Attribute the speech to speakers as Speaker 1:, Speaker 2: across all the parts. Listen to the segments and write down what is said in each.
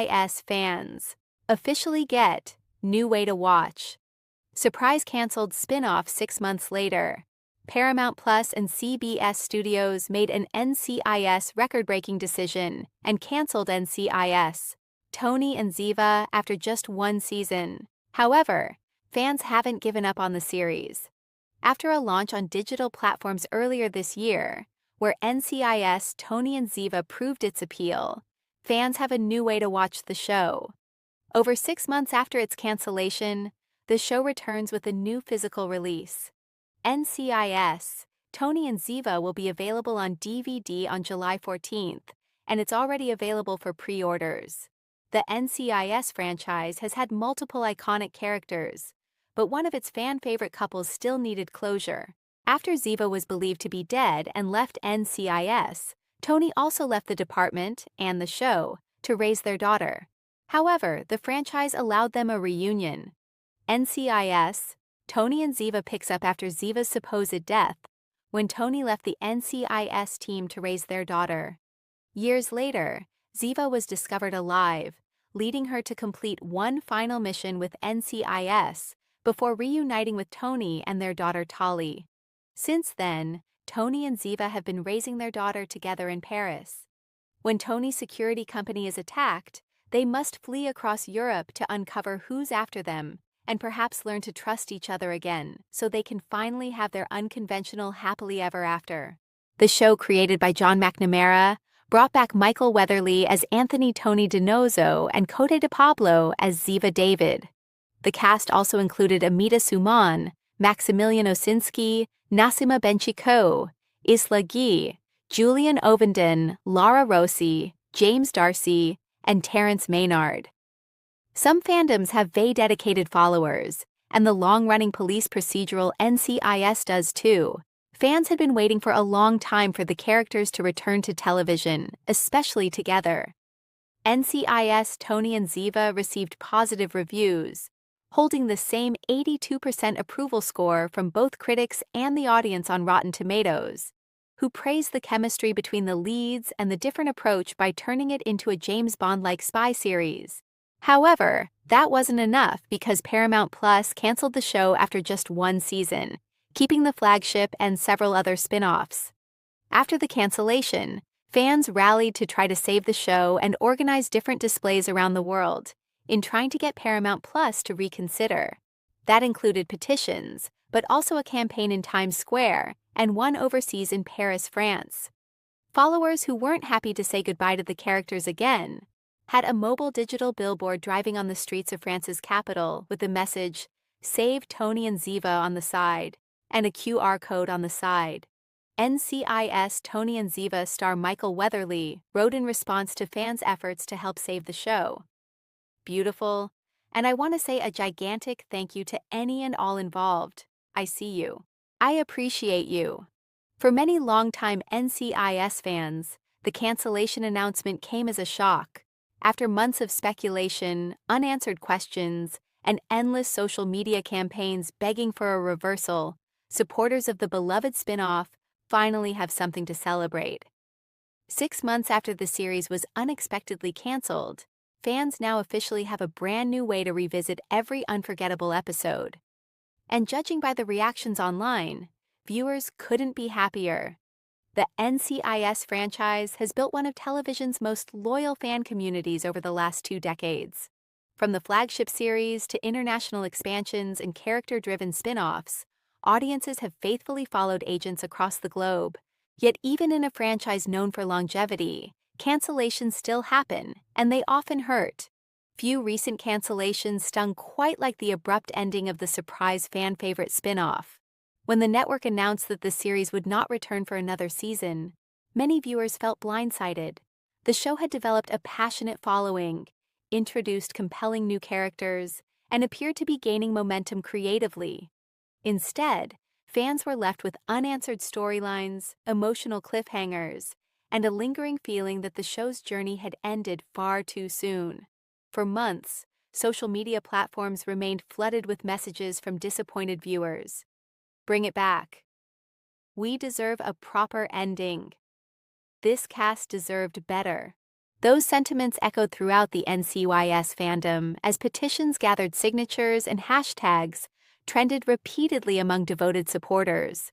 Speaker 1: NCIS fans officially get new way to watch. Surprise canceled Spinoff 6 months later. Paramount Plus and CBS Studios made an NCIS record-breaking decision and canceled NCIS Tony and Ziva after just one season. However, fans haven't given up on the series. After a launch on digital platforms earlier this year, where NCIS Tony and Ziva proved its appeal, fans have a new way to watch the show. Over 6 months after its cancellation, the show returns with a new physical release. NCIS Tony and Ziva will be available on DVD on July 14th, and it's already available for pre-orders. The NCIS franchise has had multiple iconic characters, but one of its fan-favorite couples still needed closure. After Ziva was believed to be dead and left NCIS, Tony also left the department and the show to raise their daughter. However, the franchise allowed them a reunion. NCIS Tony and Ziva picks up after Ziva's supposed death, when Tony left the NCIS team to raise their daughter. Years later, Ziva was discovered alive, leading her to complete one final mission with NCIS before reuniting with Tony and their daughter Tali. Since then, Tony and Ziva have been raising their daughter together in Paris. When Tony's security company is attacked, they must flee across Europe to uncover who's after them and perhaps learn to trust each other again so they can finally have their unconventional happily ever after. The show, created by John McNamara, brought back Michael Weatherly as Anthony Tony DiNozzo and Cote de Pablo as Ziva David. The cast also included Amita Suman, Maximilian Osinski, Nassima Benchiko, Isla Guy, Julian Ovenden, Lara Rossi, James Darcy, and Terrence Maynard. Some fandoms have dedicated followers, and the long-running police procedural NCIS does too. Fans had been waiting for a long time for the characters to return to television, especially together. NCIS Tony and Ziva received positive reviews, holding the same 82% approval score from both critics and the audience on Rotten Tomatoes, who praised the chemistry between the leads and the different approach by turning it into a James Bond-like spy series. However, that wasn't enough because Paramount Plus canceled the show after just one season, keeping the flagship and several other spin-offs. After the cancellation, fans rallied to try to save the show and organize different displays around the world in trying to get Paramount Plus to reconsider. That included petitions, but also a campaign in Times Square and one overseas in Paris, France. Followers who weren't happy to say goodbye to the characters again had a mobile digital billboard driving on the streets of France's capital with the message, "Save Tony and Ziva" on the side, and a QR code on the side. NCIS Tony and Ziva star Michael Weatherly wrote in response to fans' efforts to help save the show. Beautiful, and I want to say a gigantic thank you to any and all involved. I see you. I appreciate you. For many longtime NCIS fans, the cancellation announcement came as a shock. After months of speculation, unanswered questions, and endless social media campaigns begging for a reversal, supporters of the beloved spin-off finally have something to celebrate. 6 months after the series was unexpectedly canceled, fans now officially have a brand new way to revisit every unforgettable episode. And judging by the reactions online, viewers couldn't be happier. The NCIS franchise has built one of television's most loyal fan communities over the last 2 decades. From the flagship series to international expansions and character-driven spin-offs, audiences have faithfully followed agents across the globe. Yet even in a franchise known for longevity, cancellations still happen, and they often hurt. Few recent cancellations stung quite like the abrupt ending of the surprise fan-favorite spin-off. When the network announced that the series would not return for another season, many viewers felt blindsided. The show had developed a passionate following, introduced compelling new characters, and appeared to be gaining momentum creatively. Instead, fans were left with unanswered storylines, emotional cliffhangers, and a lingering feeling that the show's journey had ended far too soon. For months, social media platforms remained flooded with messages from disappointed viewers. Bring it back. We deserve a proper ending. This cast deserved better. Those sentiments echoed throughout the NCIS fandom as petitions gathered signatures and hashtags trended repeatedly among devoted supporters.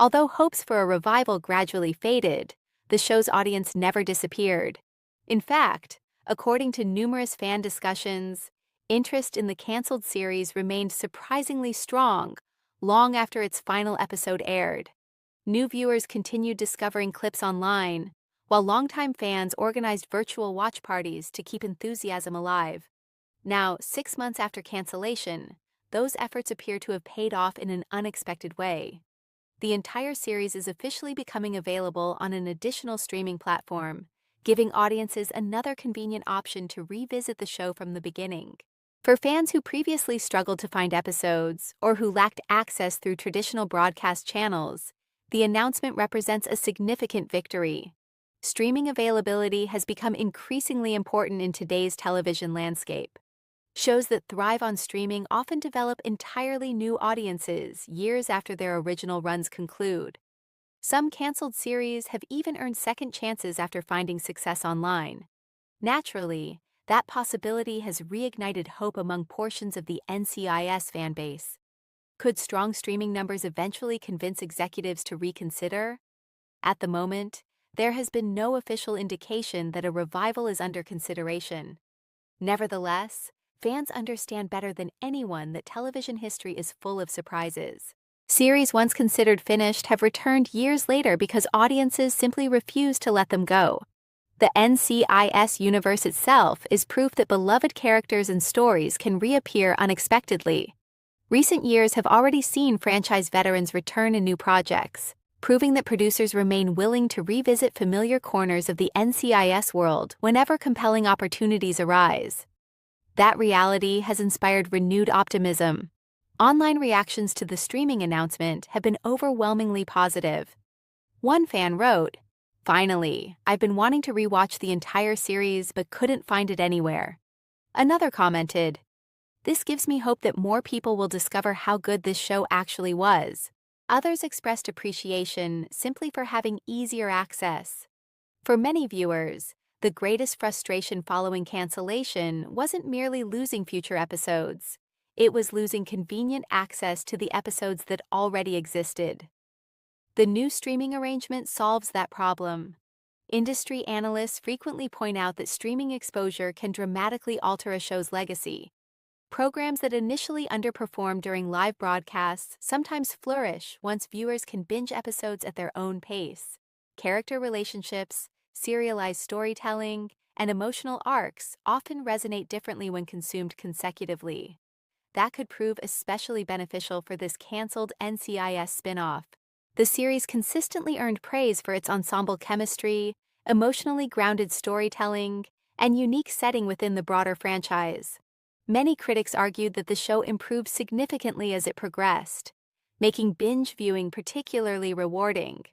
Speaker 1: Although hopes for a revival gradually faded, the show's audience never disappeared. In fact, according to numerous fan discussions, interest in the canceled series remained surprisingly strong long after its final episode aired. New viewers continued discovering clips online, while longtime fans organized virtual watch parties to keep enthusiasm alive. Now, 6 months after cancellation, those efforts appear to have paid off in an unexpected way. The entire series is officially becoming available on an additional streaming platform, giving audiences another convenient option to revisit the show from the beginning. For fans who previously struggled to find episodes or who lacked access through traditional broadcast channels, the announcement represents a significant victory. Streaming availability has become increasingly important in today's television landscape. Shows that thrive on streaming often develop entirely new audiences years after their original runs conclude. Some canceled series have even earned second chances after finding success online. Naturally, that possibility has reignited hope among portions of the NCIS fanbase. Could strong streaming numbers eventually convince executives to reconsider? At the moment, there has been no official indication that a revival is under consideration. Nevertheless, fans understand better than anyone that television history is full of surprises. Series once considered finished have returned years later because audiences simply refuse to let them go. The NCIS universe itself is proof that beloved characters and stories can reappear unexpectedly. Recent years have already seen franchise veterans return in new projects, proving that producers remain willing to revisit familiar corners of the NCIS world whenever compelling opportunities arise. That reality has inspired renewed optimism. Online reactions to the streaming announcement have been overwhelmingly positive. One fan wrote, "Finally, I've been wanting to rewatch the entire series but couldn't find it anywhere." Another commented, "This gives me hope that more people will discover how good this show actually was." Others expressed appreciation simply for having easier access. For many viewers, the greatest frustration following cancellation wasn't merely losing future episodes. It was losing convenient access to the episodes that already existed. The new streaming arrangement solves that problem. Industry analysts frequently point out that streaming exposure can dramatically alter a show's legacy. Programs that initially underperformed during live broadcasts sometimes flourish once viewers can binge episodes at their own pace. Character relationships, serialized storytelling, and emotional arcs often resonate differently when consumed consecutively. That could prove especially beneficial for this canceled NCIS spin-off. The series consistently earned praise for its ensemble chemistry, emotionally grounded storytelling, and unique setting within the broader franchise. Many critics argued that the show improved significantly as it progressed, making binge viewing particularly rewarding.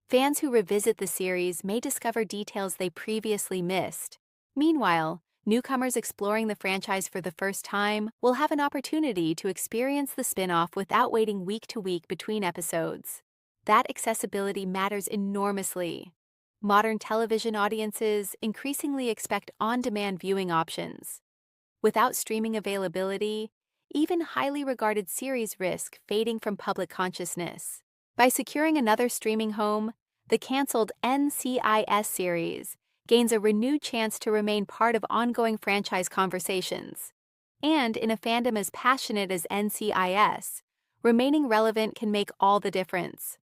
Speaker 1: Fans who revisit the series may discover details they previously missed. Meanwhile, newcomers exploring the franchise for the first time will have an opportunity to experience the spin-off without waiting week to week between episodes. That accessibility matters enormously. Modern television audiences increasingly expect on-demand viewing options. Without streaming availability, even highly regarded series risk fading from public consciousness. By securing another streaming home, the canceled NCIS series gains a renewed chance to remain part of ongoing franchise conversations. And in a fandom as passionate as NCIS, remaining relevant can make all the difference.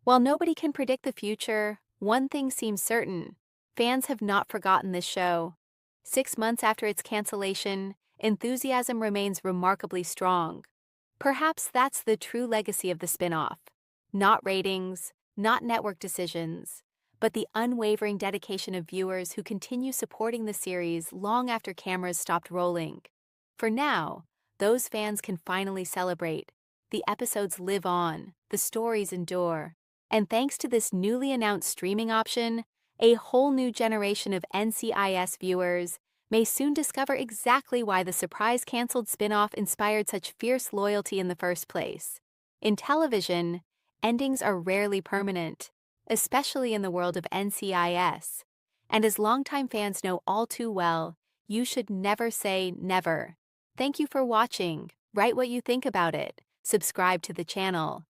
Speaker 1: While nobody can predict the future, one thing seems certain: fans have not forgotten this show. 6 months after its cancellation, enthusiasm remains remarkably strong. Perhaps that's the true legacy of the spin-off. Not ratings, not network decisions, but the unwavering dedication of viewers who continue supporting the series long after cameras stopped rolling. For now, those fans can finally celebrate. The episodes live on, the stories endure. And thanks to this newly announced streaming option, a whole new generation of NCIS viewers may soon discover exactly why the surprise canceled spin-off inspired such fierce loyalty in the first place. In television, endings are rarely permanent, especially in the world of NCIS, And as longtime fans know all too well, you should never say never. Thank you for watching. Write what you think about it. Subscribe to the channel.